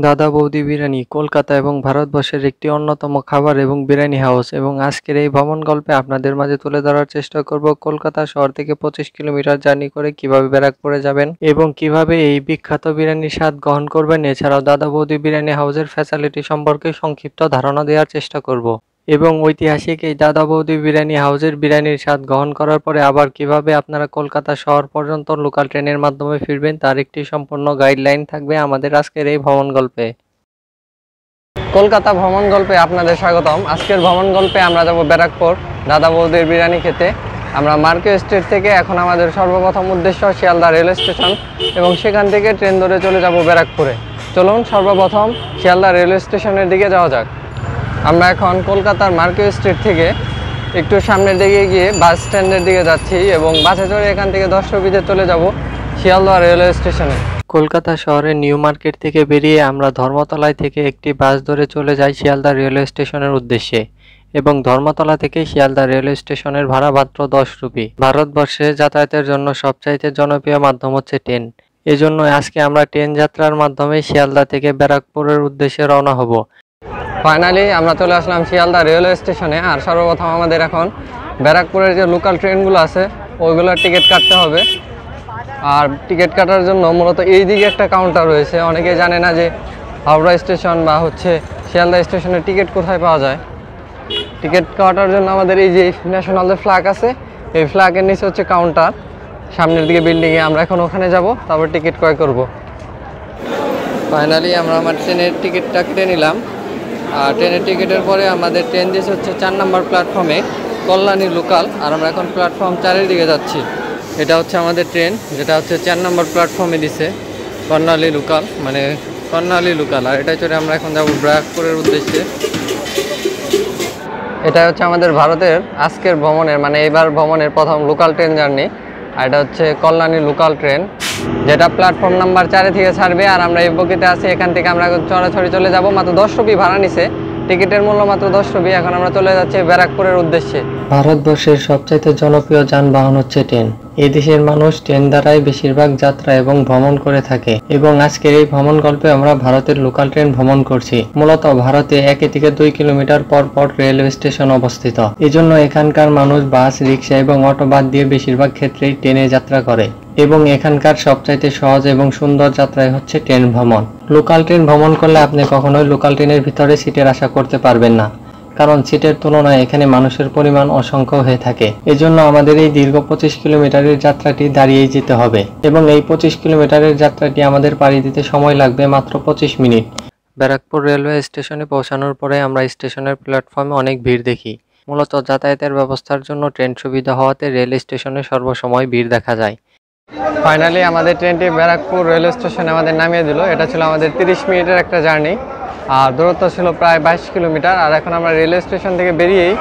দাদা বৌদি বিরিয়ানি কলকাতা এবং ভারতবর্ষের একটি অন্যতম খাবার এবং বিরিয়ানি হাউস এবং আজকের এই ভ্রমণ গল্পে আপনাদের মাঝে তুলে ধরার চেষ্টা করব কলকাতা শহর থেকে 25 কিলোমিটার জার্নি করে কিভাবে ব্যারাকপুরে যাবেন এবং কিভাবে এই বিখ্যাত বিরিয়ানির স্বাদ গ্রহণ করবেন। এছাড়াও দাদা বৌদি বিরিয়ানি হাউসের ফ্যাসিলিটি সম্পর্কে সংক্ষিপ্ত ধারণা দেওয়ার চেষ্টা করব এবং ঐতিহাসিক এই দাদা বৌদি বিরিয়ানি হাউসের বিরিয়ানির স্বাদ গ্রহণ করার পরে আবার কিভাবে আপনারা কলকাতা শহর পর্যন্ত লোকাল ট্রেনের মাধ্যমে ফিরবেন তার একটি সম্পূর্ণ গাইডলাইন থাকবে আমাদের আজকের এই ভ্রমণ গল্পে। কলকাতা ভ্রমণ গল্পে আপনাদের স্বাগতম। আজকের ভ্রমণ গল্পে আমরা যাব ব্যারাকপুর দাদা বৌদির বিরিয়ানি খেতে। আমরা মার্কেট স্ট্রিট থেকে এখন আমাদের সর্বপ্রথম উদ্দেশ্য শিয়ালদা রেল স্টেশন এবং সেখান থেকে ট্রেন ধরে চলে যাব ব্যারাকপুরে। চলুন সর্বপ্রথম শিয়ালদা রেল স্টেশনের দিকে যাওয়া যাক। আমরা এখন কলকাতার মার্কেট স্ট্রিট থেকে একটু সামনের দিকে গিয়ে বাস স্ট্যান্ডের দিকে যাচ্ছি এবং বাসে চড়ে এখান থেকে 10 রুপিতে চলে যাব শিয়ালদা রেলওয়ে স্টেশনে। কলকাতা শহরের নিউ মার্কেট থেকে বেরিয়ে আমরা ধর্মতলায় থেকে একটি বাস ধরে চলে যাই শিয়ালদা রেলওয়ে স্টেশনের উদ্দেশ্যে এবং ধর্মতলা থেকে শিয়ালদা রেলওয়ে স্টেশনের ভাড়া মাত্র 10 রুপি। ভারতবর্ষে যাতায়াতের জন্য সবচাইতে জনপ্রিয় মাধ্যম হচ্ছে ট্রেন। এজন্য আজকে আমরা ট্রেন যাত্রার মাধ্যমে শিয়ালদা থেকে ব্যারাকপুরের উদ্দেশ্যে রওনা হব। ফাইনালি আমরা চলে আসলাম শিয়ালদা রেলওয়ে স্টেশনে। আর সর্বপ্রথম আমাদের এখন ব্যারাকপুরের যে লোকাল ট্রেনগুলো আছে ওইগুলোর টিকিট কাটতে হবে। আর টিকিট কাটার জন্য মূলত এই দিকে একটা কাউন্টার রয়েছে। অনেকেই জানে না যে হাওড়া স্টেশন বা শিয়ালদা স্টেশনের টিকিট কোথায় পাওয়া যায়। টিকিট কাটার জন্য আমাদের এই যে ন্যাশনাল যে ফ্ল্যাগ আছে এই ফ্ল্যাগের নিচে হচ্ছে কাউন্টার, সামনের দিকে বিল্ডিংয়ে। আমরা এখন ওখানে যাব, তারপর টিকিট ক্রয় করব। ফাইনালি আমরা আমার ট্রেনের টিকিটটা কেটে নিলাম। আর ট্রেনের টিকিটের পরে আমাদের ট্রেন দিয়েছে হচ্ছে 4 নম্বর প্ল্যাটফর্মে কল্যাণী লোকাল। আর আমরা এখন প্ল্যাটফর্ম 4-এর দিকে যাচ্ছি। এটা হচ্ছে আমাদের ট্রেন, যেটা হচ্ছে 4 নম্বর প্ল্যাটফর্মে দিছে কর্ণালী লোকাল, মানে কর্ণালী লোকাল। আর এটাই চড়ে আমরা এখন যাব ব্যারাকপুরের উদ্দেশ্যে। এটা হচ্ছে আমাদের ভারতের আজকের ভ্রমণের, মানে এবার ভ্রমণের প্রথম লোকাল ট্রেন জার্নি। আর এটা হচ্ছে কল্যাণী লোকাল ট্রেন, যেটা প্ল্যাটফর্ম নাম্বার 4 থেকে ছাড়বে। আর আমরা এই বগিতে আছি, এখান থেকে আমরা চড়াচড়ি চলে যাব। মাত্র 10 রুপি ভাড়া নিছে, টিকিটের মূল্য মাত্র 10 রুপি। এখন আমরা চলে যাচ্ছি ব্যারাকপুরের উদ্দেশ্যে। ভারতবর্ষের সবচাইতে জনপ্রিয় যানবাহন হচ্ছে ট্রেন। এই দেশের মানুষ ট্রেন দ্বারাই বেশিরভাগ যাত্রা এবং ভ্রমণ করে থাকে এবং আজকের এই ভ্রমণ গল্পে আমরা ভারতের লোকাল ট্রেন ভ্রমণ করছি। মূলত ভারতে 1 থেকে 2 কিলোমিটার পর পর রেলওয়ে স্টেশন অবস্থিত। এজন্য এখানকার মানুষ বাস, রিক্সা এবং অটো বাদ দিয়ে বেশিরভাগ ক্ষেত্রেই ট্রেনে যাত্রা করে এবং এখানকার সবচাইতে সহজ এবং সুন্দর যাত্রাই হচ্ছে ট্রেন ভ্রমণ। লোকাল ট্রেন ভ্রমণ করলে আপনি কখনোই লোকাল ট্রেনের ভিতরে সিটের আশা করতে পারবেন না, কারণ সিটের তুলনায় এখানে মানুষের পরিমাণ অসংখ্য হয়ে থাকে। এজন্য আমাদের এই দীর্ঘ 25 কিলোমিটারের যাত্রাটি দাঁড়িয়েই যেতে হবে এবং এই 25 কিলোমিটারের যাত্রাটি আমাদের পাড়ি দিতে সময় লাগবে মাত্র 25 মিনিট। ব্যারাকপুর রেলওয়ে স্টেশনে পৌঁছানোর পরে আমরা স্টেশনের প্ল্যাটফর্মে অনেক ভিড় দেখি। মূলত যাতায়াতের ব্যবস্থার জন্য ট্রেন সুবিধা হওয়াতে রেল স্টেশনে সর্বসময় ভিড় দেখা যায়। ফাইনালি আমাদের ট্রেনটি ব্যারাকপুর রেল স্টেশনে আমাদের নামিয়ে দিল। এটা ছিল আমাদের 30 মিনিটের একটা জার্নি আর দূরত্ব ছিল প্রায় 22 কিলোমিটার। আর এখন আমরা রেলওয়ে স্টেশন থেকে বেরিয়েই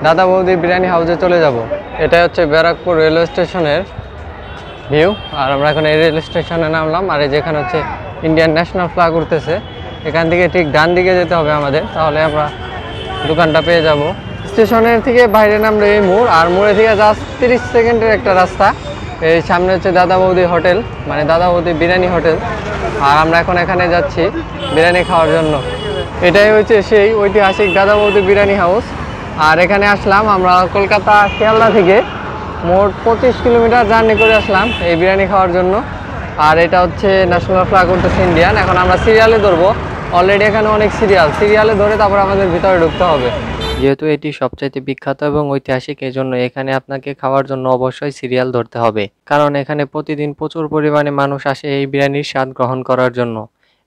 দাদা বৌদি বিরিয়ানি হাউসে চলে যাব। এটাই হচ্ছে ব্যারাকপুর রেলওয়ে স্টেশনের ভিউ। আর আমরা এখন এই রেল স্টেশনে নামলাম। আর এই যেখানে হচ্ছে ইন্ডিয়ান ন্যাশনাল ফ্ল্যাগ উঠতেছে, এখান থেকে ঠিক ডান দিকে যেতে হবে আমাদের, তাহলে আমরা দোকানটা পেয়ে যাব। স্টেশনের থেকে বাইরে নামলে এই মোড়, আর মোড়ে থেকে জাস্ট 30 সেকেন্ডের একটা রাস্তা। এই সামনে হচ্ছে দাদা বৌদি হোটেল, মানে দাদা বৌদি বিরিয়ানি হোটেল। আর আমরা এখন এখানে যাচ্ছি বিরিয়ানি খাওয়ার জন্য। এটাই হচ্ছে সেই ঐতিহাসিক দাদা বৌদি বিরিয়ানি হাউস। আর এখানে আসলাম আমরা কলকাতা শিয়ালদা থেকে মোট 25 কিলোমিটার জার্নি করে আসলাম এই বিরিয়ানি খাওয়ার জন্য। আর এটা হচ্ছে ন্যাশনাল ফ্ল্যাগ উঠতেছে ইন্ডিয়ান। এখন আমরা সিরিয়ালে ধরবো, অলরেডি এখানে অনেক সিরিয়ালে ধরে তারপর আমাদের ভিতরে ঢুকতে হবে। যেহেতু এটি সবচাইতে বিখ্যাত এবং ঐতিহাসিক, এজন্য এখানে আপনাকে খাওয়ার জন্য অবশ্যই সিরিয়াল ধরতে হবে, কারণ এখানে প্রতিদিন প্রচুর পরিমাণে মানুষ আসে এই বিরিয়ানির স্বাদ গ্রহণ করার জন্য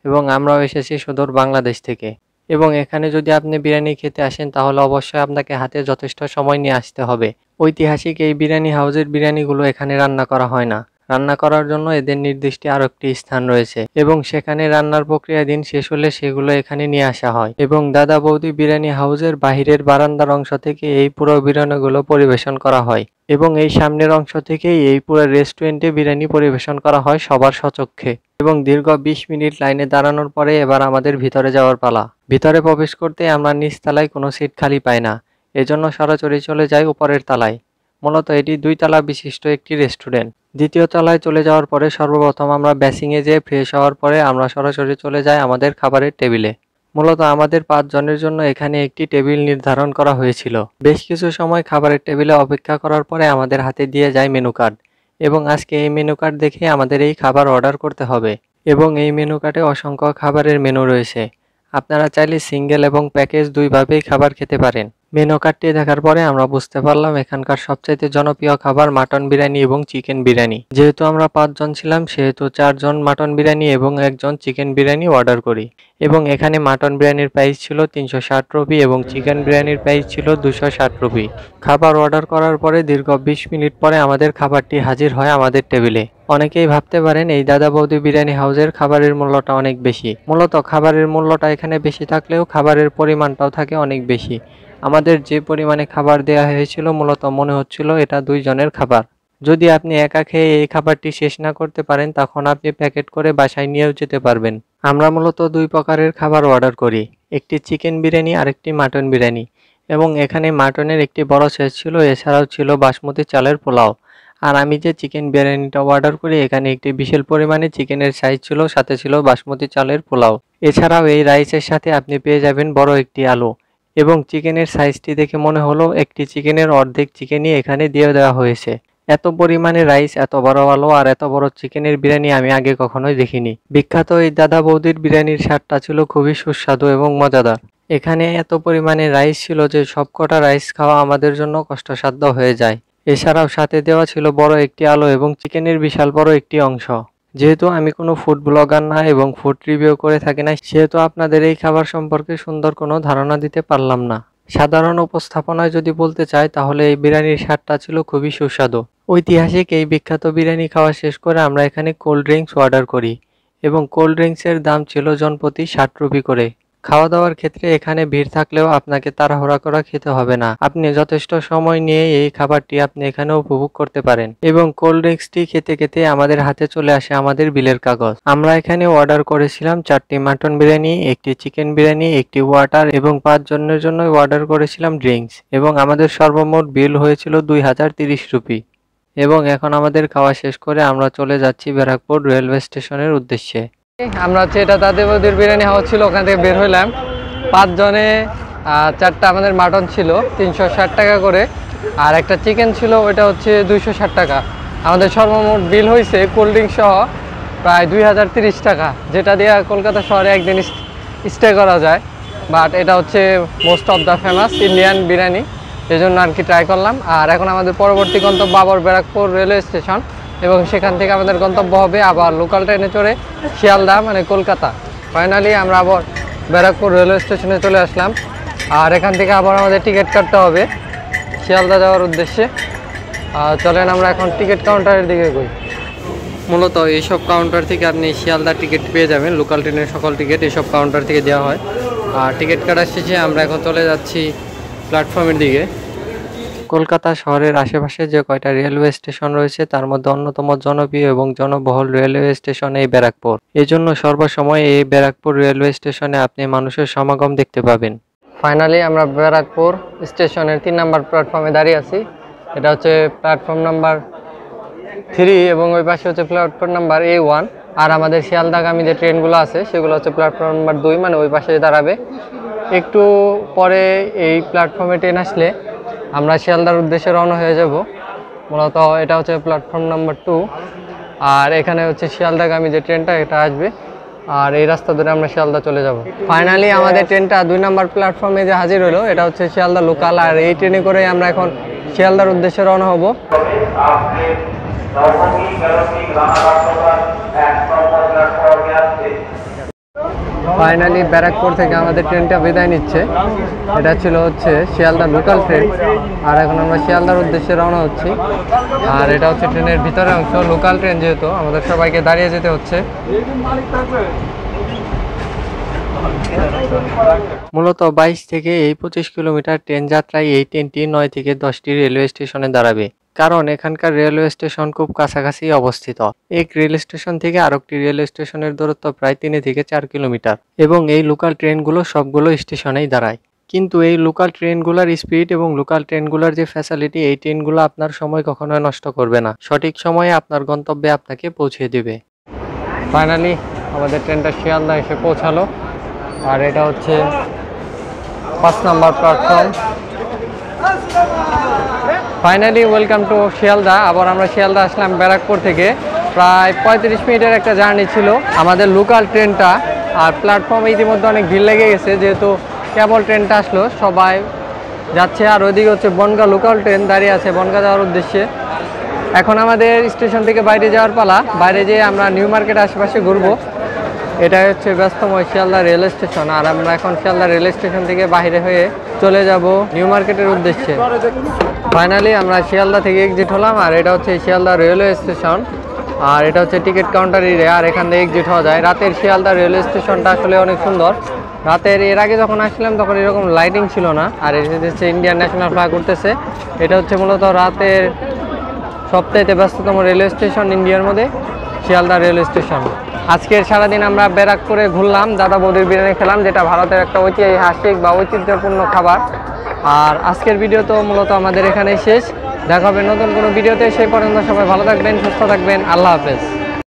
এবং আমরাও এসেছি সুদূর বাংলাদেশ থেকে। এবং এখানে যদি আপনি বিরিয়ানি খেতে আসেন তাহলে অবশ্যই আপনাকে হাতে যথেষ্ট সময় নিয়ে আসতে হবে। ঐতিহাসিক এই বিরিয়ানি হাউসের বিরিয়ানিগুলো এখানে রান্না করা হয় না, রান্না করার জন্য এদের নির্দিষ্ট আরো একটি স্থান রয়েছে এবং সেখানে রান্নার প্রক্রিয়াধীন শেষ হলে সেগুলো এখানে নিয়ে আসা হয় এবং দাদা বৌদি বিরিয়ানি হাউসের বাহিরের বারান্দার অংশ থেকে এই পুরো বিরিয়ানিগুলো পরিবেশন করা হয় এবং এই সামনের অংশ থেকেই এই পুরো রেস্টুরেন্টে বিরিয়ানি পরিবেশন করা হয় সবার সচক্ষে। এবং দীর্ঘ 20 মিনিট লাইনে দাঁড়ানোর পরে এবার আমাদের ভিতরে যাওয়ার পালা। ভিতরে প্রবেশ করতে আমরা নিচ তলায় কোনো সিট খালি পাই না, এজন্য সরাসরি চলে যাই উপরের তলায়। মূলত এটি 2 তলা বিশিষ্ট একটি রেস্টুরেন্ট। দ্বিতীয় তলায় চলে যাওয়ার পরে সর্বপ্রথম আমরা বেসিংয়ে যেয়ে ফ্রেশ হওয়ার পরে আমরা সরাসরি চলে যাই আমাদের খাবারের টেবিলে। মূলত আমাদের 5 জনের জন্য এখানে একটি টেবিল নির্ধারণ করা হয়েছিল। বেশ কিছু সময় খাবারের টেবিলে অপেক্ষা করার পরে আমাদের হাতে দিয়ে যায় মেনু কার্ড, এবং আজকে এই মেনু কার্ড দেখে আমাদের এই খাবার অর্ডার করতে হবে। এবং এই মেনু কার্ডে অসংখ্য খাবারের মেনু রয়েছে। আপনারা চাইলে সিঙ্গেল এবং প্যাকেজ দুইভাবেই খাবার খেতে পারেন। মেনু কার্ডটি দেখার পরে আমরা বুঝতে পারলাম এখানকার সবচাইতে জনপ্রিয় খাবার মাটন বিরিয়ানি এবং চিকেন বিরিয়ানি। যেহেতু আমরা 5 জন ছিলাম সেহেতু 4 জন মাটন বিরিয়ানি এবং 1 জন চিকেন বিরিয়ানি অর্ডার করি। এবং এখানে মাটন বিরিয়ানির প্রাইস ছিল 360 রুপি এবং চিকেন বিরিয়ানির প্রাইস ছিল 260 রুপি। খাবার অর্ডার করার পরে দীর্ঘ 20 মিনিট পরে আমাদের খাবারটি হাজির হয় আমাদের টেবিলে। অনেকেই ভাবতে পারেন এই দাদা বৌদি বিরিয়ানি হাউসের খাবারের মূল্যটা অনেক বেশি। মূলত খাবারের মূল্যটা এখানে বেশি থাকলেও খাবারের পরিমাণটাও থাকে অনেক বেশি। আমাদের যে পরিমাণে খাবার দেওয়া হয়েছিল মূলত মনে হচ্ছিল এটা 2 জনের খাবার। যদি আপনি একা খেয়ে এই খাবারটি শেষ না করতে পারেন তখন আপনি প্যাকেট করে বাসায় নিয়েও যেতে পারবেন। আমরা মূলত 2 প্রকারের খাবার অর্ডার করি, একটি চিকেন বিরিয়ানি আর একটি মাটন বিরিয়ানি। এবং এখানে মাটনের একটি বড় সাইজ ছিল, এছাড়াও ছিল বাসমতি চালের পোলাও। আর আমি যে চিকেন বিরিয়ানিটা অর্ডার করি এখানে একটি বিশাল পরিমাণে চিকেনের সাইজ ছিল, সাথে ছিল বাসমতি চালের পোলাও। এছাড়াও এই রাইসের সাথে আপনি পেয়ে যাবেন বড় একটি আলু। এবং চিকেনের সাইজটি দেখে মনে হলো একটি চিকেনের অর্ধেক চিকেনই এখানে দিয়ে দেওয়া হয়েছে। এত পরিমাণে রাইস, এত বড় আলু আর এত বড় চিকেনের বিরিয়ানি আমি আগে কখনোই দেখিনি। বিখ্যাত এই দাদা বৌদির বিরিয়ানির স্বাদটা ছিল খুবই সুস্বাদু এবং মজাদার। এখানে এত পরিমাণে রাইস ছিল যে সবকটা রাইস খাওয়া আমাদের জন্য কষ্টসাধ্য হয়ে যায়। এছাড়াও সাথে দেওয়া ছিল বড় একটি আলু এবং চিকেনের বিশাল বড় একটি অংশ। যেহেতু আমি কোনো ফুড ব্লগার না এবং ফুড রিভিউ করে থাকি না সেহেতু আপনাদের এই খাবার সম্পর্কে সুন্দর কোনো ধারণা দিতে পারলাম না। সাধারণ উপস্থাপনায় যদি বলতে চাই তাহলে এই বিরিয়ানির স্বাদটা ছিল খুবই সুস্বাদু। ঐতিহাসিক এই বিখ্যাত বিরিয়ানি খাওয়া শেষ করে আমরা এখানে কোল্ড ড্রিঙ্কস অর্ডার করি এবং কোল্ড ড্রিঙ্কসের দাম ছিল জনপ্রতি 60 রুপি করে। খাওয়া দাওয়ার ক্ষেত্রে এখানে ভিড় থাকলেও আপনাকে তাড়াহুড়া করে খেতে হবে না। আপনি যথেষ্ট সময় নিয়ে এই খাবারটি আপনি এখানে উপভোগ করতে পারেন। এবং কোল্ড ড্রিঙ্কসটি খেতে খেতে আমাদের হাতে চলে আসে আমাদের বিলের কাগজ। আমরা এখানে অর্ডার করেছিলাম 4টি মাটন বিরিয়ানি, একটি চিকেন বিরিয়ানি, একটি ওয়াটার এবং 5 জনের জন্য অর্ডার করেছিলাম ড্রিঙ্কস। এবং আমাদের সর্বমোট বিল হয়েছিল 2030 রুপি। এবং এখন আমাদের খাওয়া শেষ করে আমরা চলে যাচ্ছি ব্যারাকপুর রেলওয়ে স্টেশনের উদ্দেশ্যে। আমরা হচ্ছে এটা দাদা বৌদির বিরিয়ানি হাউস ছিল, ওখান থেকে বের হইলাম। 5 জনে 4টা আমাদের মাটন ছিল 360 টাকা করে, আর একটা চিকেন ছিল ওইটা হচ্ছে 260 টাকা। আমাদের সর্বমোট বিল হয়েছে কোল্ড ড্রিঙ্ক সহ প্রায় 2030 টাকা, যেটা দিয়ে কলকাতা শহরে একদিন স্টে করা যায়। বাট এটা হচ্ছে most of the famous Indian biryani, এই জন্য আর কি ট্রাই করলাম। আর এখন আমাদের পরবর্তী গন্তব্য আবার ব্যারাকপুর রেলওয়ে স্টেশন, এবং সেখান থেকে আমাদের গন্তব্য হবে আবার লোকাল ট্রেনে চড়ে শিয়ালদা মানে কলকাতা। ফাইনালি আমরা আবার ব্যারাকপুর রেলওয়ে স্টেশনে চলে আসলাম। আর এখান থেকে আবার আমাদের টিকিট কাটতে হবে শিয়ালদা যাওয়ার উদ্দেশ্যে। চলেন আমরা এখন টিকিট কাউন্টারের দিকে যাই। মূলত এইসব কাউন্টার থেকে আপনি শিয়ালদা টিকিট পেয়ে যাবেন, লোকাল ট্রেনের সকল টিকিট এইসব কাউন্টার থেকে দেওয়া হয়। আর টিকিট কাটার শেষে আমরা এখন চলে যাচ্ছি প্ল্যাটফর্মের দিকে। কলকাতা শহরের আশেপাশে যে কয়টা রেলওয়ে স্টেশন রয়েছে তার মধ্যে অন্যতম জনপ্রিয় এবং জনবহুল রেলওয়ে স্টেশন এই ব্যারাকপুর। এজন্য সর্বসময় এই ব্যারাকপুর রেলওয়ে স্টেশনে আপনি মানুষের সমাগম দেখতে পাবেন। ফাইনালি আমরা ব্যারাকপুর স্টেশনের 3 নম্বর প্ল্যাটফর্মে দাঁড়িয়ে আছি। এটা হচ্ছে প্ল্যাটফর্ম নাম্বার 3 এবং ওই পাশে হচ্ছে প্ল্যাটফর্ম নাম্বার A1। আর আমাদের শিয়ালদাগামী যে ট্রেনগুলো আছে সেগুলো হচ্ছে প্ল্যাটফর্ম নাম্বার 2, মানে ওই পাশে দাঁড়াবে। একটু পরে এই প্ল্যাটফর্মে ট্রেন আসলে আমরা শিয়ালদার উদ্দেশ্যে রওনা হয়ে যাব। মূলত এটা হচ্ছে প্ল্যাটফর্ম নাম্বার 2, আর এখানে হচ্ছে শিয়ালদাগামী যে ট্রেনটা এটা আসবে, আর এই রাস্তা ধরে আমরা শিয়ালদা চলে যাব। ফাইনালি আমাদের ট্রেনটা 2 নম্বর প্ল্যাটফর্মে যে হাজির হলো, এটা হচ্ছে শিয়ালদা লোকাল। আর এই ট্রেনে করে আমরা এখন শিয়ালদার উদ্দেশ্যে রওনা হব। ফাইনালি ব্যারাকপুর থেকে আমাদের ট্রেনটা বিদায় নিচ্ছে। এটা ছিল হচ্ছে শিয়ালদা লোকাল ট্রেন, আর এখন আমরা শিয়ালদার উদ্দেশ্যে রওনা হচ্ছি। আর এটা হচ্ছে ট্রেনের ভিতরের অংশ। লোকাল ট্রেন যেহেতু আমাদের সবাইকে দাঁড়িয়ে যেতে হচ্ছে। মূলত 22 থেকে 25 কিলোমিটার ট্রেন যাত্রায় এই ট্রেনটি 9 থেকে 10টি রেলওয়ে স্টেশনে দাঁড়াবে, কারণ এখানকার রেলওয়ে স্টেশন খুব কাছাকাছি অবস্থিত। এক রেল স্টেশন থেকে আরেকটি রেল স্টেশনের দূরত্ব প্রায় 3 থেকে 4 কিলোমিটার, এবং এই লোকাল ট্রেনগুলো সবগুলো স্টেশনেই দাঁড়ায়। কিন্তু এই লোকাল ট্রেনগুলোর স্পিড এবং লোকাল ট্রেনগুলোর যে ফ্যাসিলিটি, এই ট্রেনগুলো আপনার সময় কখনোই নষ্ট করবে না, সঠিক সময়ে আপনার গন্তব্যে আপনাকে পৌঁছে দেবে। ফাইনালি আমাদের ট্রেনটা শিয়ালদা এসে পৌঁছালো, আর এটা হচ্ছে 5 নম্বর platform. Finally welcome to Sealdah. আবার আমরা শিয়ালদা আসলাম ব্যারাকপুর থেকে। প্রায় 35 মিনিটের একটা জার্নি ছিল আমাদের লোকাল ট্রেনটা, আর প্ল্যাটফর্মে ইতিমধ্যে অনেক ভিড় লেগে গেছে, যেহেতু কেবল ট্রেনটা আসলো সবাই যাচ্ছে। আর ওইদিকে হচ্ছে বনগাঁ লোকাল ট্রেন দাঁড়িয়ে আছে বনগাঁ যাওয়ার উদ্দেশ্যে। এখন আমাদের স্টেশন থেকে বাইরে যাওয়ার পালা। বাইরে যেয়ে আমরা নিউ মার্কেট আশেপাশে ঘুরবো। এটাই হচ্ছে ব্যস্তময় শিয়ালদা রেল স্টেশন, আর আমরা এখন শিয়ালদা রেল স্টেশন থেকে বাইরে হয়ে চলে যাব নিউ মার্কেটের উদ্দেশ্যে। ফাইনালি আমরা শিয়ালদা থেকে এক্সিট হলাম, আর এটা হচ্ছে শিয়ালদা রেলওয়ে স্টেশন, আর এটা হচ্ছে টিকিট কাউন্টার এরিয়া, আর এখান থেকে এক্সিট হওয়া যায়। রাতের শিয়ালদা রেলওয়ে স্টেশনটা আসলে অনেক সুন্দর। রাতের এর আগে যখন আসলাম তখন এরকম লাইটিং ছিল না, আর এটা হচ্ছে ইন্ডিয়ান ন্যাশনাল ফ্ল্যাগ উঠতেছে। এটা হচ্ছে মূলত রাতের সবথেকে ব্যস্ততম রেলওয়ে স্টেশন ইন্ডিয়ার মধ্যে, শিয়ালদা রেলওয়ে স্টেশন। আজকের সারাদিন আমরা ব্যারাকপুরে ঘুরলাম, দাদা বৌদির বিরিয়ানি খেলাম, যেটা ভারতের একটা ঐতিহাসিক বা ঐতিহ্যপূর্ণ খাবার। আর আজকের ভিডিও তো মূলত আমাদের এখানেই শেষ। দেখা হবে নতুন কোনো ভিডিওতে। সেই পর্যন্ত সবাই ভালো থাকবেন, সুস্থ থাকবেন। আল্লাহ হাফেজ।